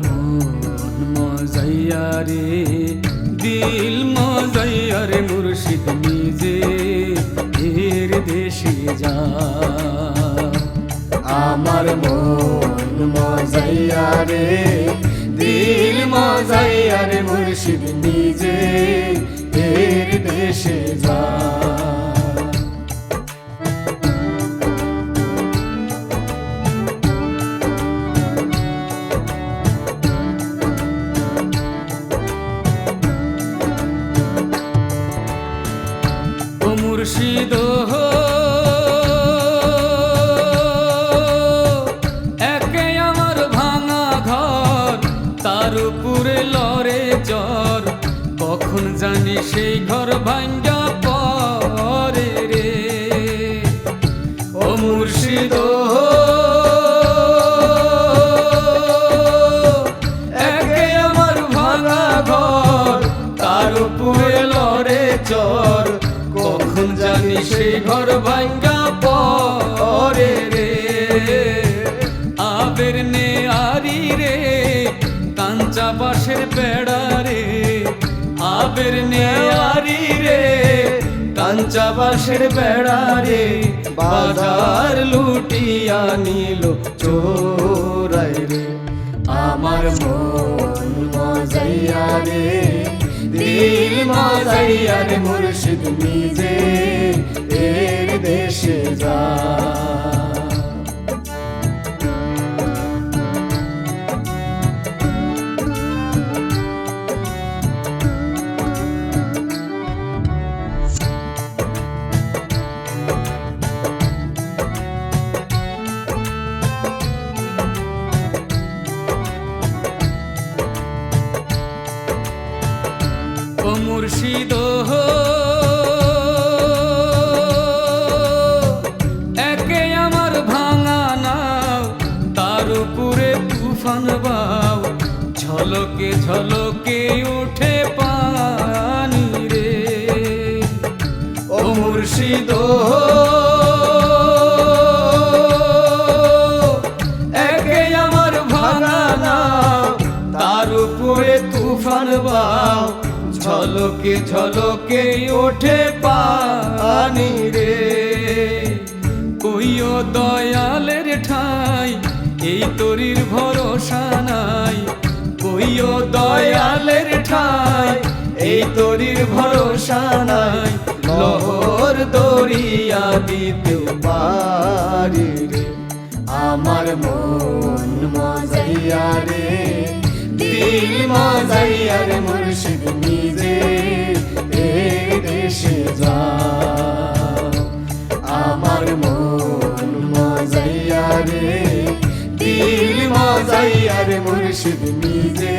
মন মজাইয়া রে, দিল মজাইয়া রে, মুর্শিদ নিজে এর দেশে যা। আমার মন মজাইয়া রে, দিল মজাইয়া রে, মুর্শিদ নিজে এর দেশে যা। মুর্শিদ একে আমার ভাঙা ঘর, তার উপরে লড়ে জ্বর, কখন জানি সেই ঘর ভাঙ্গা পরে রে। ও মুর্শিদ একে আমার ভাঙা ঘর, তার উপরে লড়ে জ্বর, কখন জানি সেই ঘর ভাঙ্গা পরে রে। আবের নে আরি রে, কাঞ্চা বাঁশের বেড়া রে, আবের নে আরি রে, কাঞ্চা বাঁশের বেড়া রে, বাজার লুটিয়া নিল চোরাই রে। আমার মন মজাইয়া রে, দিল মজাইয়া রে, মুর্শিদ নিজে এর দেশে যা। ও মুর্শিদ একে আমার ভাঙা নাও, তার উপরে তুফান বাও, ঝলকে ঝলকে উঠে পানি রে। ও মুর্শিদ একে আমার ভাঙা নাও, তার উপরে তুফান বাও, ঝলকে ঝলকে ওঠে পানি রে। কইও দয়ালের ঠাই, এই তরির ভরসা নাই, কইও দয়ালের ঠাই, এই তরির ভরসা নাই, লহর দরিয়া দিতেও পারি রে। আমার মন মজাইয়া রে, দিল মজাইয়া রে, মুর্শিদ নিজে এর দেশে যা। আমার মন মজাইয়া রে, দিল মজাইয়া রে, মুর্শিদ নিজে